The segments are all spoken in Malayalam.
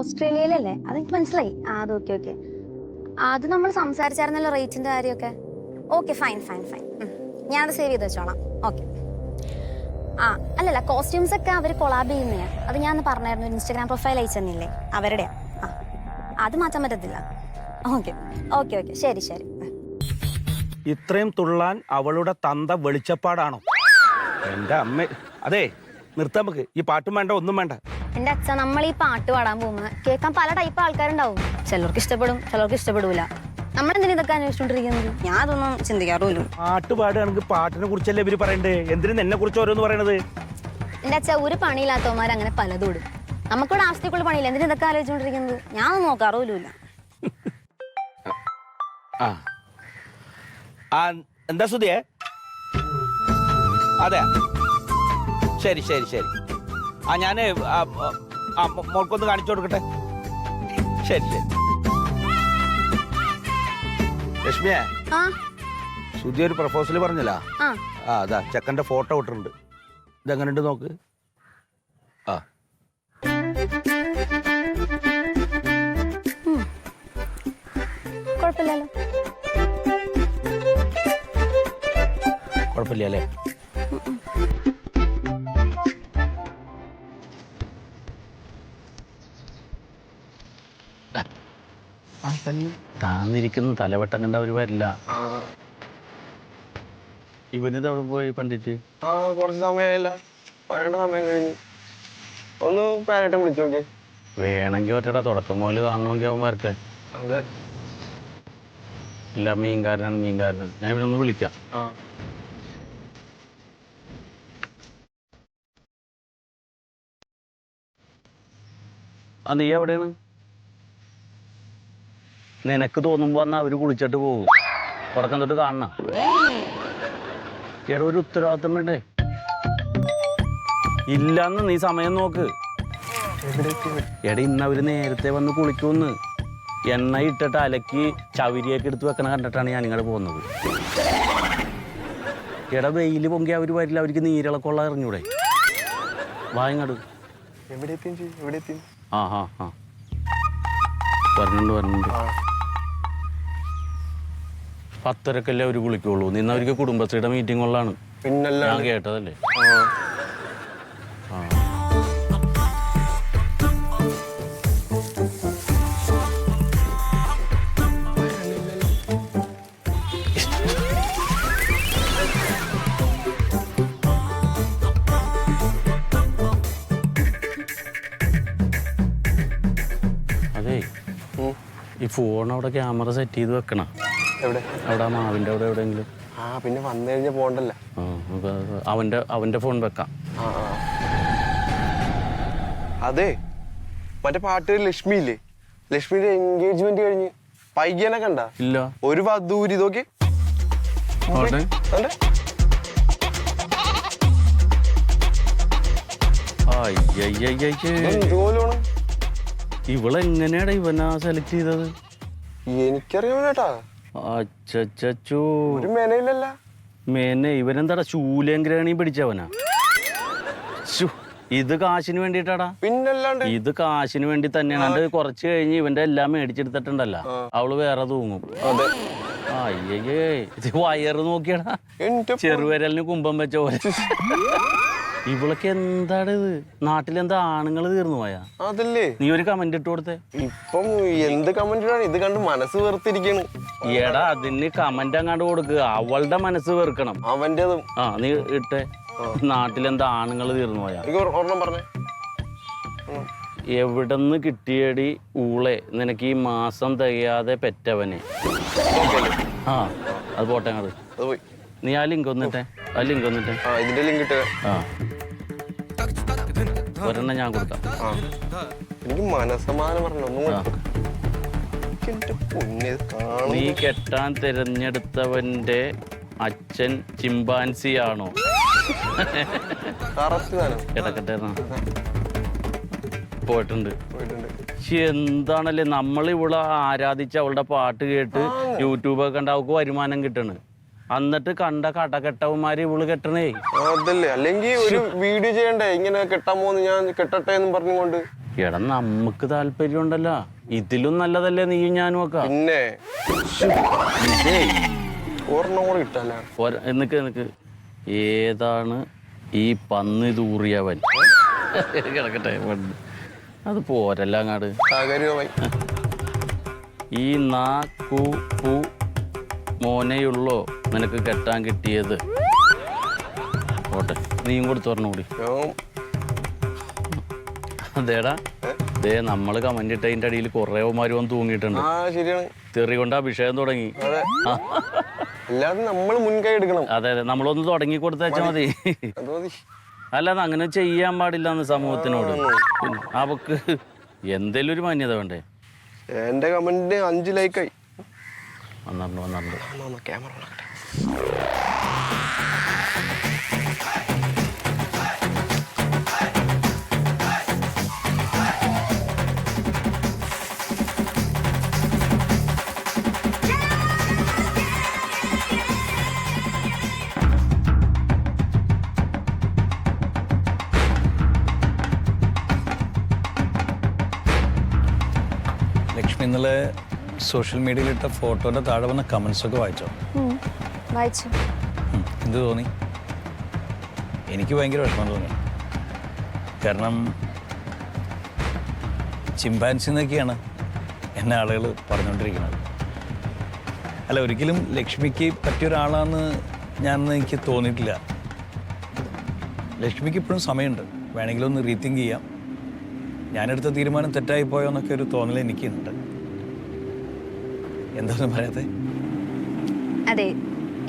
ഓസ്ട്രേലിയയിലല്ലേ? അതെനിക്ക് മനസ്സിലായി. അത് ഓക്കെ ഓക്കെ. അത് നമ്മൾ സംസാരിച്ചായിരുന്നല്ലോ റേറ്റിന്റെ കാര്യമൊക്കെ. Okay fine fine fine. ഞാനത് സേവ് ചെയ്ത് വെച്ചോളാം. ഓക്കെ. ആ അല്ലല്ല, കോസ്റ്റ്യൂംസ് ഒക്കെ അവർ കൊളാബ് ചെയ്യുന്നതാണ്. അത് ഞാൻ പറഞ്ഞായിരുന്നു, ഇൻസ്റ്റാഗ്രാം പ്രൊഫൈൽ അയച്ചെന്നില്ലേ അവരുടെയാ. ആ അത് മാറ്റാൻ പറ്റത്തില്ല. ഓക്കെ ഓക്കെ ഓക്കെ, ശരി ശരി. ഇത്രയും തുള്ളാൻ അവളുടെ തന്ത വെളിച്ചപ്പാടാണോ? എന്റെ അമ്മ. അതെ, നിർത്താൻ നമുക്ക്. ഈ പാട്ടും വേണ്ട, ഒന്നും വേണ്ട. എന്റെ അച്ഛ, നമ്മൾ ഈ പാട്ട് പാടാൻ പോകുമ്പോൾ കേൾക്കാൻ പല ടൈപ്പ് ആൾക്കാരുണ്ടാവും. ചിലർക്ക് ഇഷ്ടപ്പെടും, ചിലർക്ക് ഇഷ്ടപ്പെടൂല. നമ്മളെന്തിനാ ഇതൊക്കെ അന്വേഷിച്ചോണ്ടിരിക്കുന്നത്? ഞാൻ അതൊന്നും ചിന്തിക്കാറുമില്ല. പാട്ട് പാടുകയാണെങ്കിൽ പാട്ടിനെ കുറിച്ചല്ലേ ഇവര് പറയണ്ടേ? എന്തിനും എന്നെ കുറിച്ച് ഓരോന്ന് പറയണത്? എന്റെ അച്ഛ, ഒരു പണിയില്ലാത്തവന്മാർ അങ്ങനെ പലതും ഇടും. നമുക്കിവിടെ ആസ്തിക്കുള്ള പണിയില്ല, എന്തിനാ ഇതൊക്കെ ആലോചിച്ചോണ്ടിരിക്കുന്നത്? ഞാൻ ഒന്നും നോക്കാറുമില്ല. എന്താ സുധിയേ? അതെ, ശരി ശരി ശരി. ഞാന് മോൾക്കൊന്ന് കാണിച്ചു കൊടുക്കട്ടെ. ശരി ശരി. ലക്ഷ്മിയെ, സുധി ഒരു പ്രപ്പോസൽ പറഞ്ഞല്ല? അതാ ചെക്കന്റെ ഫോട്ടോ ഇട്ടിട്ടുണ്ട്. ഇതെങ്ങനെയുണ്ട് നോക്ക്. കുഴപ്പമില്ലല്ലോ. കുഴപ്പമില്ല അല്ലേ? താന്നിരിക്കുന്ന തലവട്ടം കണ്ട അവര് വരില്ല. ഇവനിത് അവിടെ പോയി പണ്ടിട്ട് കുറച്ച് സമയമായില്ല, വരേണ്ട സമയം കഴിഞ്ഞു. ഒന്ന് പാരട്ടം വിളിച്ചു നോക്കിയേ. വേണമെങ്കിൽ ഒറ്റ തുടക്കം പോലെ കാണണമെങ്കിൽ അവൻ വരട്ടെ. ഇല്ല, മീൻകാരനാണ് മീൻകാരൻ. ഞാൻ ഇവനൊന്ന് വിളിക്കാം. നീ എവിടെയാണ്? നിനക്ക് തോന്നുമ്പോ എന്നാ അവര് കുളിച്ചിട്ട് പോകും. തുടക്കം തൊട്ട് കാണണം. എടാ, ഒരു ഉത്തരവാദിത്തം വേണ്ടേ? ഇല്ലാന്ന് നീ സമയം നോക്ക്. എടാ, ഇന്ന് അവര് നേരത്തെ വന്ന് കുളിക്കുമെന്ന്. എണ്ണ ഇട്ടിട്ട് അലക്കി ചവിരിയൊക്കെ എടുത്ത് വെക്കണ കണ്ടിട്ടാണ് ഞാൻ ഇങ്ങോട്ട് പോകുന്നത്. എടാ, വെയില് പൊങ്കി അവര് വരില്ല. അവർക്ക് നീരിളക്കൊള്ള ഇറങ്ങിയൂടെ? വായങ്ങാട്. വരുന്നുണ്ട്. 10:30 അവര് കുളിക്കുള്ളൂ. നിന്ന് അവർക്ക് കുടുംബശ്രീയുടെ മീറ്റിംഗ് ഉള്ളതാണ്. ഞാൻ കേട്ടതല്ലേ? അതെ, ഈ ഫോൺ അവിടെ ക്യാമറ സെറ്റ് ചെയ്ത് വെക്കണം. അവിടെ മാവിന്റെ അവിടെ എവിടെയെങ്കിലും. പിന്നെ വന്നു കഴിഞ്ഞാൽ പോണ്ടല്ലോ. അവന്റെ ഫോൺ വെക്കാം. അതെ, മറ്റേ പാട്ട് ലക്ഷ്മി ഇല്ലേ? ലക്ഷ്മിയുടെ എൻഗേജ്മെന്റ് കഴിഞ്ഞ് പൈകനെ കണ്ട? ഇല്ല. ഒരു വധൂരി നോക്കി. ഇവളെങ്ങനെയാടാ ഇവനാ സെലക്ട് ചെയ്തത്? എനിക്കറിയാമേട്ടാ. ഒരു മെനയില്ലല്ല. മേനെ ഇവനെന്താടാ ശൂലേംഗ്രാണി പിടിച്ചവനാ? ഇത് കാശിന് വേണ്ടിട്ടാടാ. പിന്നല്ലാണ്ട് ഇത് കാശിന് വേണ്ടി തന്നെയാണ്. കുറച്ച് കഴിഞ്ഞ് ഇവന്റെ എല്ലാം മേടിച്ചെടുത്തിട്ടുണ്ടല്ല, അവള് വേറെ തൂങ്ങും. അയ്യേ, ഇത് വയറ് നോക്കിയടാ, ചെറുവിരലിന് കുമ്പം വെച്ച പോലെ. ഇവളൊക്കെ എന്താണ് ഇത്? നാട്ടിലെന്താ ആണുങ്ങൾ തീർന്നു പോയാ? അതല്ലേ നീ ഒരു കമന്റ് ഇട്ട് കൊടുത്തേ. ഇപ്പം എന്ത് കമന്റാണ് ഇത് കണ്ട് മനസ്സ് വെറുത്തിരിക്കണ്. എടാ, അതിന് കമന്റ് അങ്ങാണ്ട് കൊടുക്കുക. അവളുടെ മനസ്സ് വെറുക്കണം. അവന്റേതും. നീ ഇട്ടേ. നാട്ടിലെന്താ ആണുങ്ങൾ തീർന്നു പോയാ? ഒരെണ്ണം പറഞ്ഞേ. എവിടെന്ന് കിട്ടിയടി ഊളെ നിനക്ക് ഈ മാസം തികയാതെ പെറ്റവനെ? അത് പോട്ടെ. അങ്ങോട്ട് നീ ആ ലിങ്ക് ഒന്നിട്ടെ. ഇതിന്റെ ലിങ്ക് ഇട്ടേ. ഒരെണ്ണം ഞാൻ കൊടുക്കാം. എനിക്ക് മനസ്സമാനം പറഞ്ഞു. നീ കെട്ടാൻ തിരഞ്ഞെടുത്തവന്റെ അച്ഛൻ ചിമ്പാൻസി ആണോ? കിടക്കട്ടെ. പോയിട്ടുണ്ട്. എന്താണല്ലേ നമ്മളിവിടെ ആരാധിച്ച് അവളുടെ പാട്ട് കേട്ട് യൂട്യൂബൊക്കെ കണ്ട് അവൾക്ക് വരുമാനം കിട്ടണ്. എന്നിട്ട് കണ്ട കടകെട്ടവന്മാര് ഇവള് കെട്ടണേ. അതല്ലേ, അല്ലെങ്കിൽ ഒരു വീഡിയോ ചെയ്യണ്ടേ? ഇങ്ങനെ കെട്ടാൻ പോകുന്നു, ഞാൻ കെട്ടട്ടെ എന്നും പറഞ്ഞുകൊണ്ട്. എടാ നമുക്ക് താല്പര്യം ഉണ്ടല്ലോ, ഇതിലും നല്ലതല്ലേ നീയും ഞാനും ഒക്കെ. പിന്നെ ഒരെണ്ണം കൂടെ കിട്ടല്ലേ. നിക്ക് ഏതാണ് ഈ പന്നി തൂറിയവൻ? കിടക്കട്ടെ, അത് പോരല്ല അങ്ങാട്. ഈ നാക്കു പൂ മോനെയുള്ളോ നിനക്ക് കെട്ടാൻ കിട്ടിയത്? ഓട്ടെ, നീയും കൂടി തുറന്നുകൂടി. അതേടാ, ദേ നമ്മള് കമന്റ് ഇട്ടതിന്റെ അടിയിൽ കുറേമാര് വന്ന് തൂങ്ങിയിട്ടുണ്ട്. തെറി കൊണ്ട് അഭിഷേകം തുടങ്ങി. നമ്മൾ മുൻകൈ എടുക്കണം. അതെ അതെ, നമ്മളൊന്ന് തുടങ്ങി കൊടുത്തേച്ചാ മതി. അല്ലാതെ അങ്ങനെ ചെയ്യാൻ പാടില്ല എന്ന് സമൂഹത്തിനോട്. അവക്ക് എന്തേലും ഒരു മാന്യത വേണ്ടേ? എന്റെ കമന്റിന് 5 ലൈക്കായി. വന്നിട്ടുണ്ട്. ക്യാമറ ലക്ഷ്മി ഇന്നലെ സോഷ്യൽ മീഡിയയിലിട്ട ഫോട്ടോന്റെ താഴെ വന്ന കമന്റ്സ് ഒക്കെ വായിച്ചോ? വായിച്ചു. എന്ത് തോന്നി? എനിക്ക് ഭയങ്കര വിഷമം തോന്നി. കാരണം ചിമ്പാൻസി എന്നൊക്കെയാണ് എന്നെ ആളുകൾ പറഞ്ഞുകൊണ്ടിരിക്കുന്നത്. അല്ല, ഒരിക്കലും ലക്ഷ്മിക്ക് പറ്റിയൊരാളാന്ന് എനിക്ക് തോന്നിയിട്ടില്ല. ലക്ഷ്മിക്ക് ഇപ്പോഴും സമയമുണ്ട്, വേണമെങ്കിലും ഒന്ന് റീതിങ്ക് ചെയ്യാം. ഞാനെടുത്ത തീരുമാനം തെറ്റായി പോയോ എന്നൊക്കെ ഒരു തോന്നൽ എനിക്കുണ്ട്. എന്താണെന്ന് പറയാത്തെ? അതെ,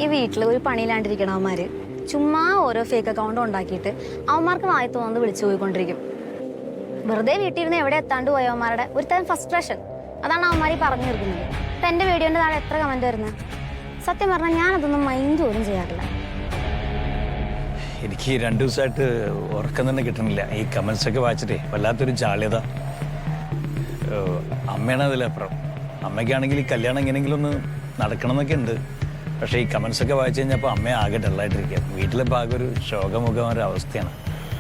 ഈ വീട്ടിൽ ഒരു പണിയിലാണ്ടിരിക്കണ അവന്മാര് ചുമ്മാ ഓരോ ഫേക്ക് അക്കൗണ്ട് ഉണ്ടാക്കിയിട്ട് അവന്മാർക്ക് വായി തോന്നുന്നത് വിളിച്ചു പോയിക്കൊണ്ടിരിക്കും. വെറുതെ വീട്ടിലിരുന്ന് എവിടെ എത്താണ്ട് പോയവന്മാരുടെ ഒരു തരം ഫ്രസ്ട്രേഷൻ, അതാണ് അവന്മാർ പറഞ്ഞു തീർക്കുന്നത്. ഇപ്പം എൻ്റെ വീഡിയോൻ്റെ താഴെ എത്ര കമൻറ്റ് വരുന്നത്? സത്യം പറഞ്ഞാൽ ഞാനതൊന്നും മൈൻഡ് പോലും ചെയ്യാറില്ല. എനിക്ക് 2 ദിവസമായിട്ട് ഉറക്കം തന്നെ കിട്ടണില്ല. ഈ കമൻസ് ഒക്കെ വായിച്ചിട്ടേ വല്ലാത്തൊരു ജാള്യത. അമ്മയാണ് അതിലപ്പുറം. അമ്മയ്ക്കാണെങ്കിൽ ഈ കല്യാണം എങ്ങനെയെങ്കിലും ഒന്ന് നടക്കണം എന്നൊക്കെ ഉണ്ട്. പക്ഷേ ഈ കമൻസ് ഒക്കെ വായിച്ചു കഴിഞ്ഞപ്പോൾ അമ്മ ആകെ ഡള്ളായിട്ടിരിക്കുക. വീട്ടിലിപ്പോൾ ആകെ ഒരു ശോകമുഖമായ അവസ്ഥയാണ്.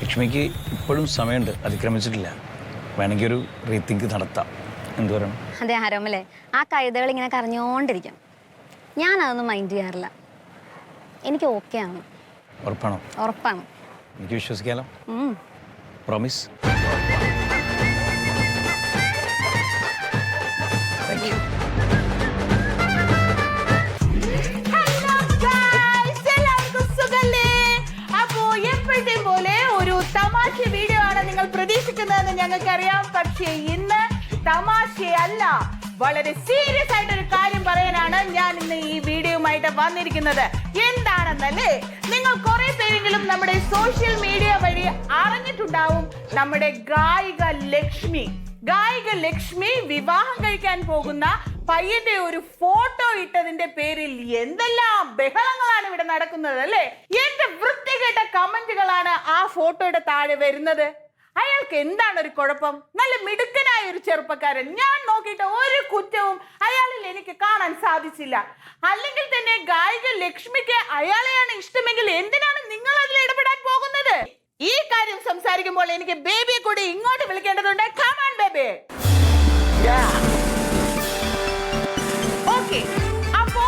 ലക്ഷ്മിക്ക് ഇപ്പോഴും സമയമുണ്ട്, അതിക്രമിച്ചിട്ടില്ല. വേണമെങ്കിൽ ഒരു റീതിങ്ക് നടത്താം. എന്തു പറയണം? അതെ ആരോമല്ലേ, ആ കഴുതകൾ ഇങ്ങനെ കരഞ്ഞുകൊണ്ടിരിക്കും. ഞാനതൊന്നും മൈൻഡ് ചെയ്യാറില്ല. എനിക്ക് ഓക്കെ ആണ്. ഉറപ്പാണോ? ഉറപ്പാണ്. എനിക്ക് വിശ്വസിക്കാലോ? പ്രോമിസ്? Thank you. അപ്പോ എപ്പോഴത്തെ പോലെ ഒരു തമാശ വീഡിയോ ആണ് നിങ്ങൾ പ്രതീക്ഷിക്കുന്നതെന്ന് ഞങ്ങൾക്കറിയാം. പക്ഷേ ഇന്ന് തമാശയല്ല, വളരെ സീരിയസ് ആയിട്ടൊരു കാര്യം പറയാനാണ് ഞാൻ ഇന്ന് ഈ വീഡിയോയുമായിട്ട് വന്നിരിക്കുന്നത്. എന്താണെന്നല്ലേ, നിങ്ങൾ കുറെ പേരെങ്കിലും നമ്മുടെ സോഷ്യൽ മീഡിയ വഴി അറിഞ്ഞിട്ടുണ്ടാവും നമ്മുടെ ഗായിക ലക്ഷ്മി വിവാഹം കഴിക്കാൻ പോകുന്ന പയ്യന്റെ ഒരു ഫോട്ടോ ഇട്ടതിന്റെ പേരിൽ എന്തെല്ലാം ബഹളങ്ങളാണ് ഇവിടെ നടക്കുന്നത് അല്ലേ? എന്റെ വൃത്തികെട്ട കമന്റുകളാണ് ആ ഫോട്ടോയുടെ താഴെ വരുന്നത്. അയാൾക്ക് എന്താണ് ഒരു കുഴപ്പം? നല്ല മിടുക്കനായ ഒരു ചെറുപ്പക്കാരൻ. ഞാൻ നോക്കിയിട്ട് ഒരു കുറ്റവും അയാളിൽ എനിക്ക് കാണാൻ സാധിച്ചില്ല. അല്ലെങ്കിൽ തന്നെ ഗായിക ലക്ഷ്മിക്ക് അയാളെയാണ് ഇഷ്ടമെങ്കിൽ എന്തിനാണ് നിങ്ങൾ അതിൽ ഇടപെടാൻ പോകുന്നത്? ഈ കാര്യം സംസാരിക്കുമ്പോൾ എനിക്ക് ബേബിയെ കൂടി ഇങ്ങോട്ട് വിളിക്കേണ്ടതുണ്ട്. Come on, baby. ഓക്കെ, അപ്പോ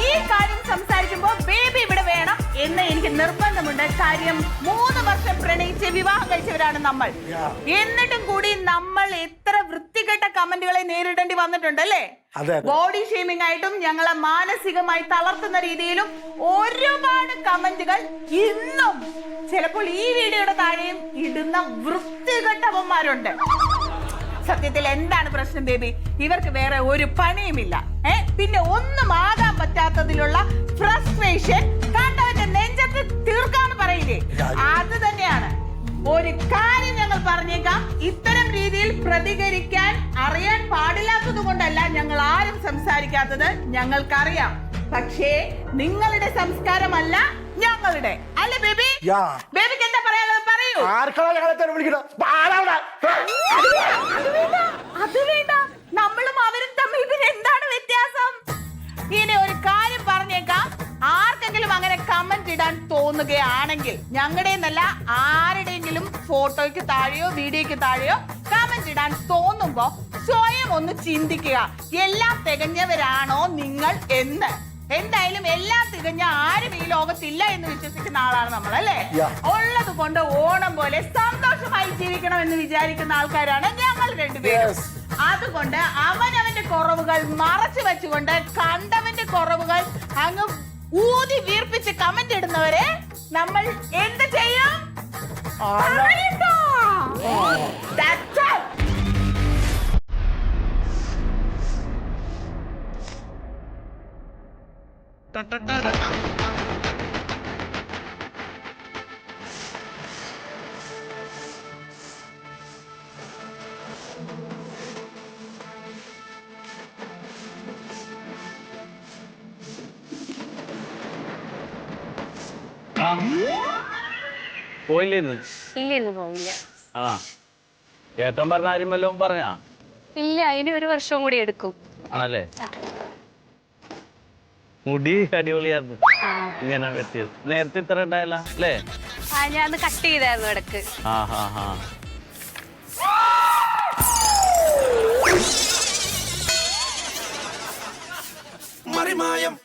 ഈ കാര്യം സംസാരിക്കുമ്പോൾ ബേബി ഇവിടെ വേണം എന്ന് എനിക്ക് നിർബന്ധമുണ്ട്. കാര്യം 3 വർഷം പ്രണയിച്ച് വിവാഹം കഴിച്ചവരാണ് നമ്മൾ. എന്നിട്ടും കൂടി നമ്മൾ എത്ര വൃത്തികെട്ട കമന്റുകളെ നേരിടേണ്ടി വന്നിട്ടുണ്ട് അല്ലേ? ബോഡി ഷേമിംഗ് ആയിട്ടും ഞങ്ങളെ മാനസികമായി തളർത്തുന്ന രീതിയിലും ഒരുപാട് കമന്റുകൾ ഇന്നും ചിലപ്പോൾ ഈ വീഡിയോയുടെ താഴെയും ഇടുന്ന വൃത്തികെട്ടവന്മാരുണ്ട്. സത്യത്തിൽ എന്താണ് പ്രശ്നം ബേബി? ഇവർക്ക് വേറെ ഒരു പണിയുമില്ല. പിന്നെ ഒന്നും ആകാൻ പറ്റാത്തതിലുള്ള ഫ്രസ്ട്രേഷൻ കണ്ടവന്റെ നെഞ്ചത്ത് തീർക്കാന്ന് പറയില്ലേ, അത് തന്നെയാണ്. ഒരു കാര്യം ഞങ്ങൾ പറഞ്ഞേക്കാം, ഇത്തരം രീതിയിൽ പ്രതികരിക്കാൻ അറിയാൻ പാടില്ലാത്തത് കൊണ്ടല്ല ഞങ്ങൾ ആരും സംസാരിക്കാത്തത്, ഞങ്ങൾക്കറിയാം. പക്ഷേ നിങ്ങളുടെ സംസ്കാരമല്ല ഞങ്ങളുടെ, അല്ലേ ബേബി? ബേബിക്ക് എന്താ പറയാനുള്ളത്? പറയൂ. അത് വേണ്ട, നമ്മളും അവരും തമ്മിൽ പിന്നെ എന്താണ് വ്യത്യാസം? ഇനി ഒരു കാര്യം പറഞ്ഞേക്കാം, ആർക്കെങ്കിലും അങ്ങനെ കമന്റ് ഇടാൻ തോന്നുകയാണെങ്കിൽ ഞങ്ങളുടെ എന്നല്ല ആരുടെയെങ്കിലും ഫോട്ടോയ്ക്ക് താഴെയോ വീഡിയോയ്ക്ക് താഴെയോ കമന്റ് കമന്റ് ഇടാൻ തോന്നുമ്പോ സ്വയം ഒന്ന് ചിന്തിക്കുക, എല്ലാം തികഞ്ഞവരാണോ നിങ്ങൾ എന്ന്. എന്തായാലും എല്ലാം തികഞ്ഞ ആരും ഈ ലോകത്തില്ല എന്ന് വിശ്വസിക്കുന്ന ആളാണ് നമ്മൾ, അല്ലേ? ഉള്ളത് കൊണ്ട് ഓണം പോലെ സന്തോഷമായി ജീവിക്കണം എന്ന് വിചാരിക്കുന്ന ആൾക്കാരാണ് ഞങ്ങൾ രണ്ടുപേരും. അതുകൊണ്ട് അവനവന്റെ കുറവുകൾ മറച്ചു വെച്ചുകൊണ്ട് കണ്ടവന്റെ കുറവുകൾ അങ്ങ് ഊതി വീർപ്പിച്ച് കമന്റ് ഇടുന്നവരെ നമ്മൾ എന്ത് ചെയ്യും? That's it. പോയില്ലേ ഇന്ന്? ഇല്ല പോവില്ല. ആ ഏട്ടൻ പറഞ്ഞ ആരും വല്ലതും പറഞ്ഞാ? ഇല്ല, ഇനി 1 വർഷം കൂടി എടുക്കും. ആണല്ലേ? മുടി അടിപൊളിയായിരുന്നു ഇങ്ങനെ വെട്ടിയത്. നേരത്തെ ഇത്ര ഉണ്ടായില്ല അല്ലേ? ഞാൻ കട്ട് ചെയ്തായിരുന്നു ഇടക്ക്. ആ ഹാ ഹാ. മറിമായം